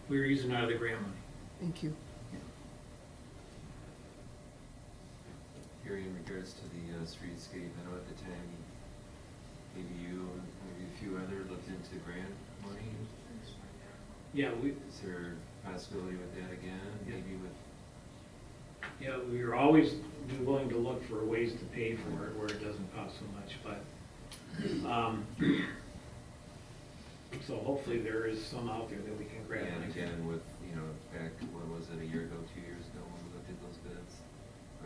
We're using out of the grant money. Thank you. Gary, in regards to the streetscape, I know at the time, maybe you and maybe a few others looked into grant money. Yeah, Is there a possibility with that again, maybe with? Yeah, we are always willing to look for ways to pay for it where it doesn't cost so much, but, so hopefully there is some out there that we can grab. And again, with, back, what was it, a year ago, 2 years ago, when we looked at those bids?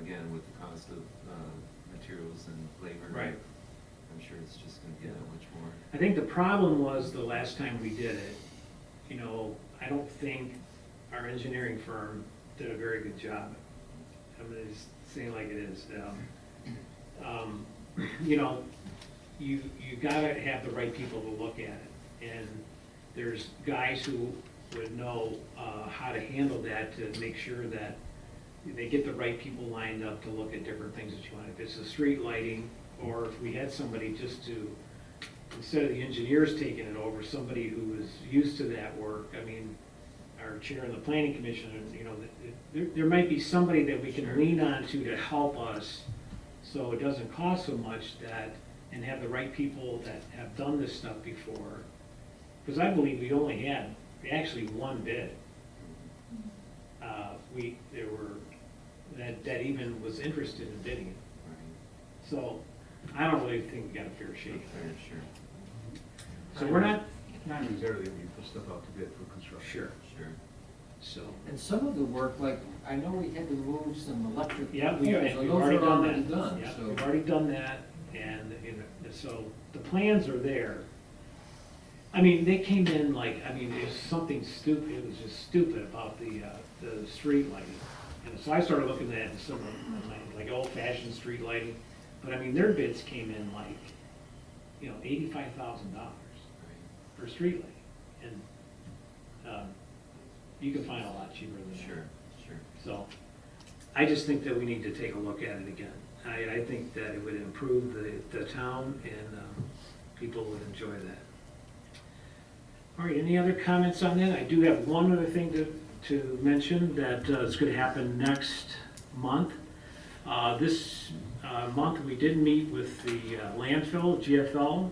Again, with the cost of materials and labor. Right. I'm sure it's just gonna be that much more. I think the problem was the last time we did it, I don't think our engineering firm did a very good job. I'm gonna just say it like it is. You gotta have the right people to look at it. And there's guys who would know how to handle that, to make sure that they get the right people lined up to look at different things that you want. If it's the street lighting, or if we had somebody just to, instead of the engineers taking it over, somebody who is used to that work. I mean, our chair of the planning commission, there might be somebody that we can lean on to help us, so it doesn't cost so much, and have the right people that have done this stuff before, because I believe we only had actually one bid. There were, that even was interested in bidding it. Right. So I don't really think we got a fair shake. Fair, sure. So we're not, Not necessarily when you put stuff out to bid for construction. sure, Sure. so, And some of the work, like, I know we had to move some electric yeah, poles, we've and we've those already are done already that. done, Yeah, so. we've already done that, and, you know, so the plans are there. I mean, they came in like, I mean, it was something stupid, it was just stupid about the street lighting. And so I started looking at some, like old-fashioned street lighting, but I mean, their bids came in like, you know, $85,000 for street lighting. And you can find a lot cheaper than that. Sure, sure. So I just think that we need to take a look at it again. I think that it would improve the town, and people would enjoy that. All right, any other comments on that? I do have one other thing to mention that is going to happen next month. This month, we did meet with the landfill, GFL.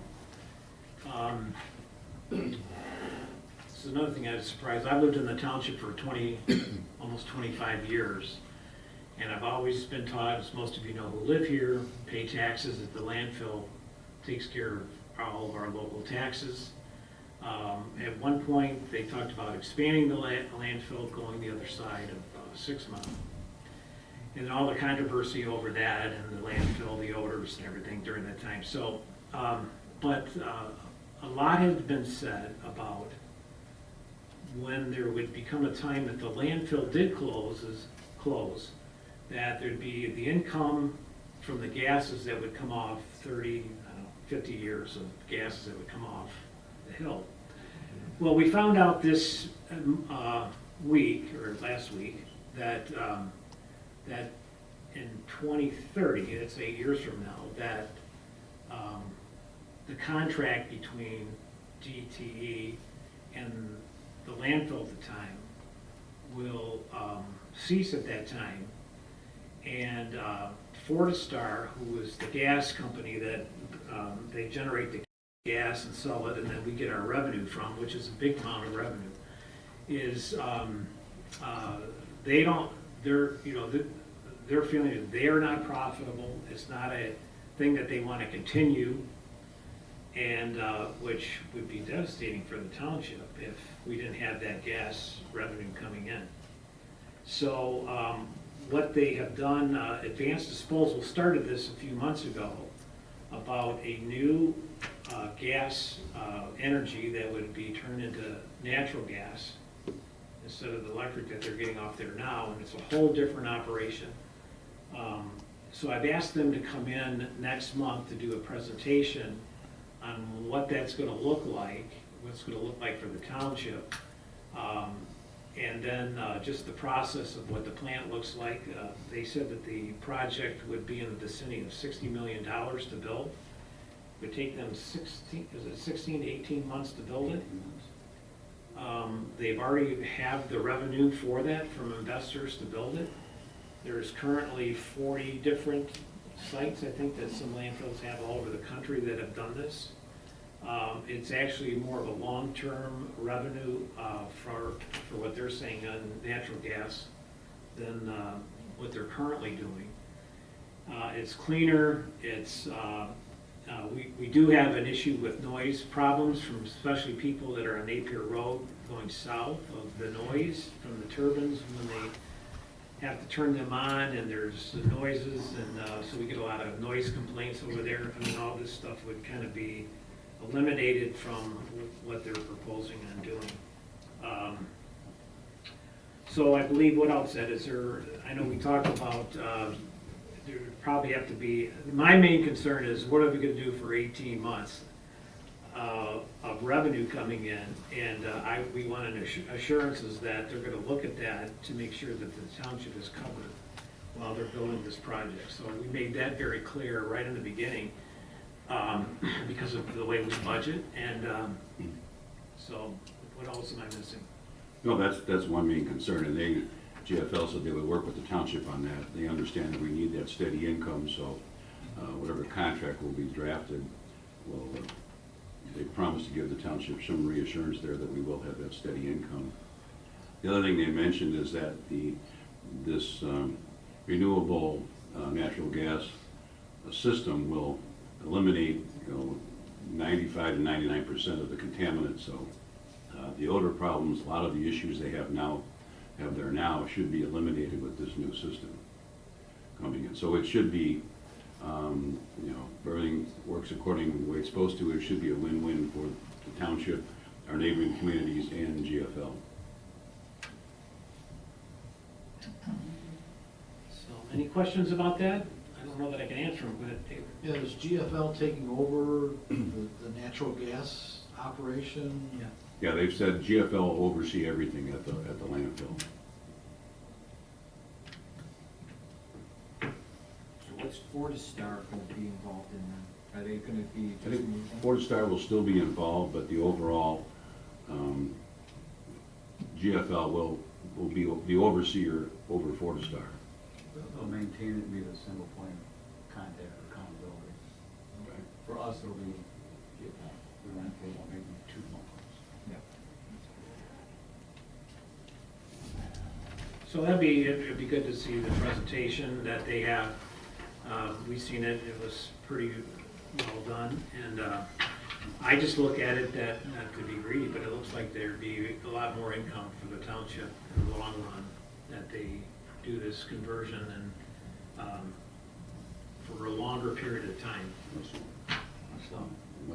This is another thing I was surprised. I've lived in the township for almost 25 years. And I've always been taught, as most of you know who live here, pay taxes, that the landfill takes care of all of our local taxes. At one point, they talked about expanding the landfill, going the other side of 6 Mile. And all the controversy over that and the landfill, the odors and everything during that time. So, but a lot has been said about when there would become a time that the landfill did close, that there'd be the income from the gases that would come off 30, I don't know, 50 years of gases that would come off the hill. Well, we found out this week, or last week, that that in 2030, that's 8 years from now, that the contract between DTE and the landfill at the time will cease at that time. And Fortistar, who is the gas company that they generate the gas and sell it, and then we get our revenue from, which is a big amount of revenue, is they don't, they're feeling that they're not profitable. It's not a thing that they want to continue, and which would be devastating for the township if we didn't have that gas revenue coming in. So what they have done, Advanced Disposal started this a few months ago about a new gas energy that would be turned into natural gas instead of the electric that they're getting off there now, and it's a whole different operation. So I've asked them to come in next month to do a presentation on what that's going to look like, what's going to look like for the township, and then just the process of what the plant looks like. They said that the project would be in the vicinity of $60 million to build. It would take them 16 to 18 months to build it. They've already have the revenue for that from investors to build it. There's currently 40 different sites, I think, that some landfills have all over the country that have done this. It's actually more of a long-term revenue for what they're saying on natural gas than what they're currently doing. It's cleaner. It's we do have an issue with noise problems from especially people that are on Napier Road going south of the noise from the turbines when they have to turn them on, and there's the noises, and so we get a lot of noise complaints over there. I mean, all this stuff would kind of be eliminated from what they're proposing and doing. So I believe what else said is there, I know we talked about, there would probably have to be, my main concern is what are we gonna do for 18 months of revenue coming in? And we want assurances that they're gonna look at that to make sure that the township is covered while they're building this project. So we made that very clear right in the beginning. Because of the way we budget, and so what else am I missing? No, that's one main concern, and GFL said they would work with the township on that. They understand that we need that steady income, so whatever contract will be drafted will they promised to give the township some reassurance there that we will have that steady income. The other thing they mentioned is that this renewable natural gas system will eliminate, 95 to 99% of the contaminants. So the odor problems, a lot of the issues they have there now should be eliminated with this new system coming in. So it should be, if everything works according to the way it's supposed to, it should be a win-win for the township, our neighboring communities, and GFL. So, any questions about that? I don't know that I can answer them, but Yeah, is GFL taking over the natural gas operation? yeah. Yeah, they've said GFL will oversee everything at the landfill. So what's Fortistar going to be involved in that? Are they going to be I just think moving? Fortistar will still be involved, but the overall, GFL will be the overseer over Fortistar. They'll maintain it and be the single point of contact or accountability. For us, it'll be, we run for maybe 2 months. So it'd be good to see the presentation that they have. We've seen it, it was pretty well done, and I just look at it that, not to be greedy, but it looks like there'd be a lot more income for the township in the long run, that they do this conversion and for a longer period of time. So,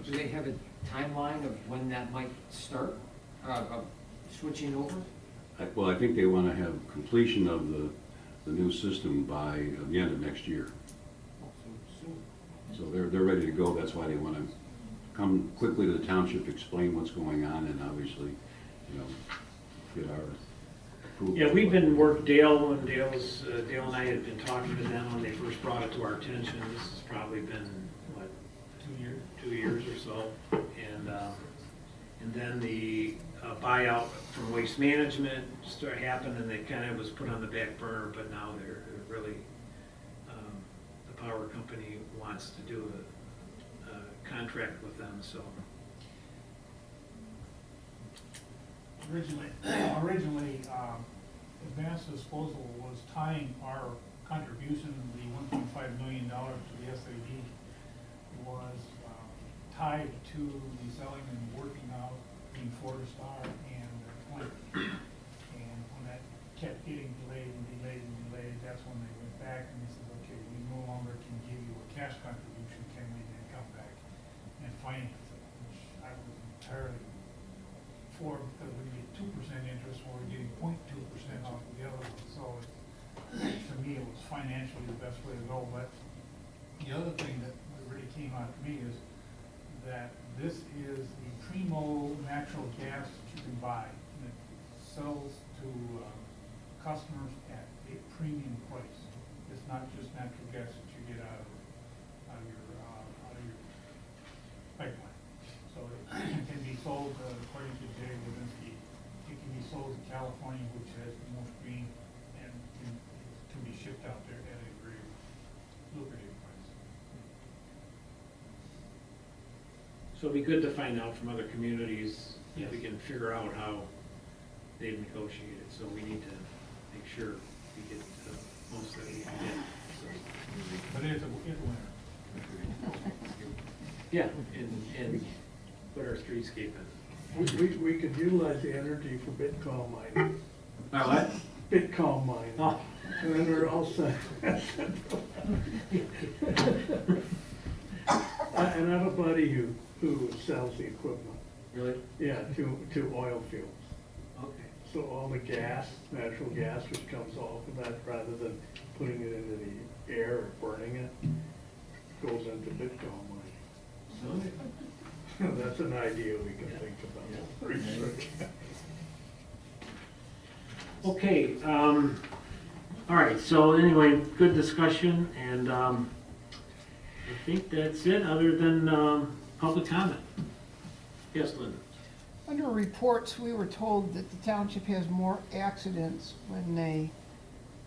Do they have a timeline of when that might start, of switching over? Well, I think they want to have completion of the new system by the end of next year. So they're ready to go. That's why they want to come quickly to the township, explain what's going on, and obviously, get our approval. yeah, we've been Dale and I had been talking to them when they first brought it to our attention. This has probably been, what, 2 years or so. And then the buyout from Waste Management happened, and it kind of was put on the back burner, but now they're really, the power company wants to do a contract with them, so. Originally, Advanced Disposal was tying our contribution, the $1.5 million to the SAD, was tied to the selling and working out between Fortistar and Clinton. And when that kept getting delayed and delayed and delayed, that's when they went back and they said, okay, we no longer can give you a cash contribution, can we then come back and finance it? Which I was entirely for, because we get 2% interest, or we're getting 0.2% off the other one. So to me, it was financially the best way to go. But the other thing that really came out to me is that this is the primo natural gas that you can buy, and it sells to customers at a premium price. It's not just natural gas that you get out of your pipeline. So it can be sold, according to Jay Levinsky, it can be sold to California, which has the most green, and can be shipped out there at a very lucrative price. So it'd be good to find out from other communities, if we can figure out how they've negotiated, so we need to make sure we get the most that we can get. But it's a winner. Yeah, and put our streetscape in. We could utilize the energy for Bitcoin mining. What? Bitcoin mining. Oh. And then we're all set. And I have a buddy who sells the equipment. Really? Yeah, to oil fields. Okay. So all the gas, natural gas, which comes off of that, rather than putting it into the air or burning it, goes into Bitcoin mining. So that's an idea we can think about. Research. Okay, all right, so anyway, good discussion, and I think that's it, other than public comment. Yes, Linda? Under reports, we were told that the township has more accidents when they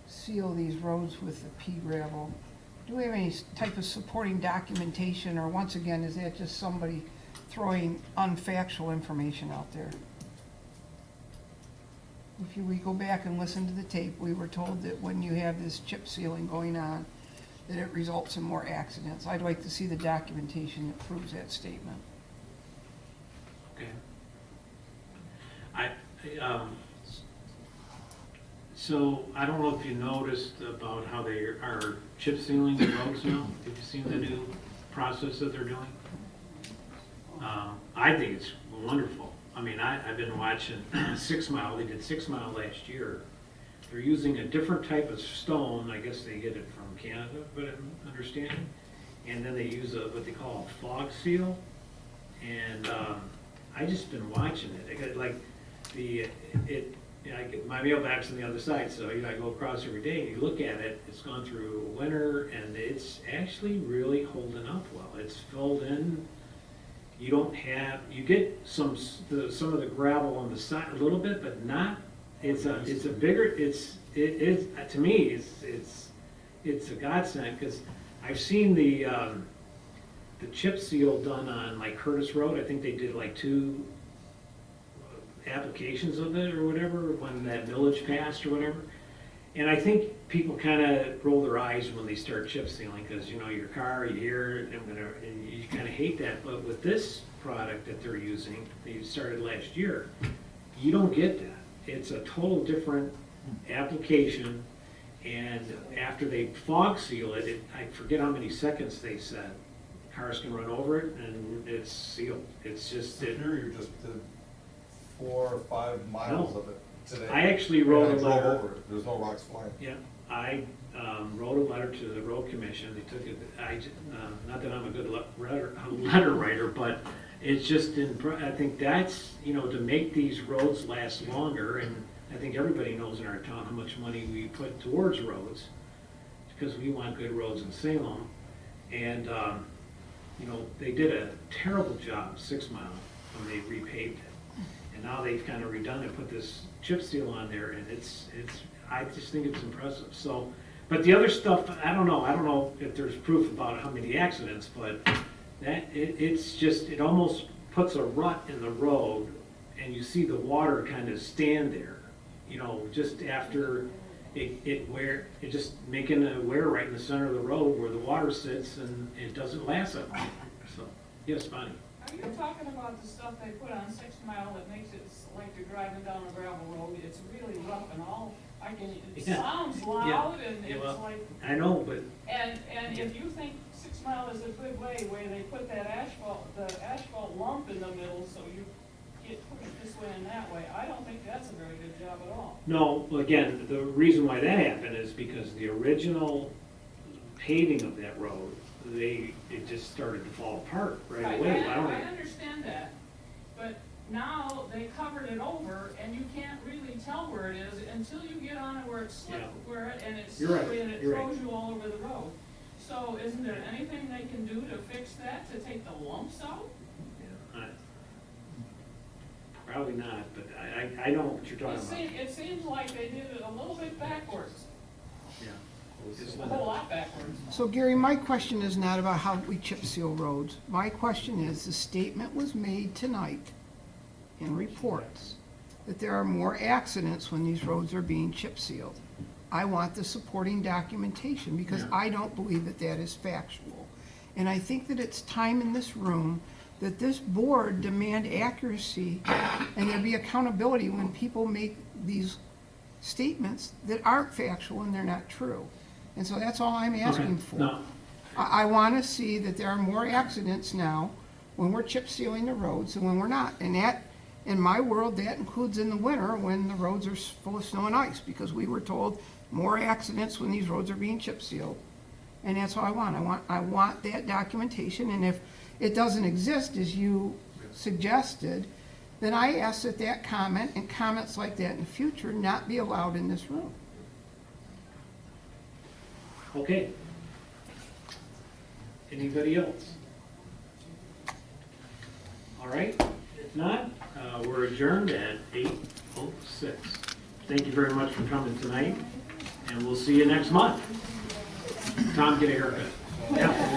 seal these roads with the pea gravel. Do we have any type of supporting documentation, or once again, is that just somebody throwing unfactual information out there. We go back and listen to the tape, we were told that when you have this chip sealing going on, that it results in more accidents. I'd like to see the documentation that proves that statement. Okay. So I don't know if you noticed about how they are chip sealing the roads now. Have you seen the new process that they're doing? I think it's wonderful. I mean, I've been watching 6 Mile. They did 6 Mile last year. They're using a different type of stone. I guess they get it from Canada, but I'm understanding. And then they use what they call a fog seal. And I just been watching it. I got, like my mailbox's on the other side, so I go across every day and you look at it. It's gone through winter and it's actually really holding up well. It's filled in. You get some of the gravel on the side a little bit, but not. It's a bigger. To me it's a godsend because I've seen the chip seal done on like Curtis Road. I think they did like 2 applications of it or whatever when that village passed or whatever. And I think people kind of roll their eyes when they start chip sealing because your car, you hear it, and you kind of hate that. But with this product that they're using, they started last year, you don't get that. It's a total different application. And after they fog seal it, I forget how many seconds they said, cars can run over it and it's sealed. It's just Here you just did 4 or 5 miles of it today. I actually wrote And a I drove letter. over it. There's no rocks flying. Yeah, I wrote a letter to the road commission. They took it. Not that I'm a good letter writer, but it's just I think that's to make these roads last longer. And I think everybody knows in our town how much money we put towards roads because we want good roads in Salem. And they did a terrible job 6 Mile when they repaved it. And now they've kind of redone it, put this chip seal on there, and I just think it's impressive. So, but the other stuff, I don't know if there's proof about how many accidents, but it almost puts a rut in the road, and you see the water kind of stand there, just after it just making a wear right in the center of the road where the water sits, and it doesn't last that long. So, yes, Bonnie. Are you talking about the stuff they put on 6 Mile that makes it like you're driving down a gravel road? It's really rough and all. It sounds loud and it's like. I know, but. And if you think 6 Mile is a good way where they put that the asphalt lump in the middle so you get pushed this way and that way, I don't think that's a very good job at all. No, again, the reason why that happened is because the original paving of that road, it just started to fall apart right away. I understand that, but now they covered it over and you can't really tell where it is until you get on it where it's slick, and it's slippery and it throws you all over the road. So isn't there anything they can do to fix that, to take the lumps out? Probably not, but I know what you're talking about. It seems like they did it a little bit backwards. Yeah. A whole lot backwards. So Gary, my question is not about how we chip seal roads. My question is, the statement was made tonight in reports that there are more accidents when these roads are being chip sealed. I want the supporting documentation because I don't believe that that is factual. And I think that it's time in this room that this board demand accuracy and there be accountability when people make these statements that aren't factual and they're not true. And so that's all I'm asking for. No. I want to see that there are more accidents now when we're chip sealing the roads than when we're not. And that, in my world, that includes in the winter when the roads are full of snow and ice, because we were told more accidents when these roads are being chip sealed. And that's all I want. I want that documentation, and if it doesn't exist, as you suggested, then I ask that that comment and comments like that in the future not be allowed in this room. Okay. Anybody else? All right, if not, we're adjourned at 8:06. Thank you very much for coming tonight, and we'll see you next month. Tom, get a haircut. Yeah.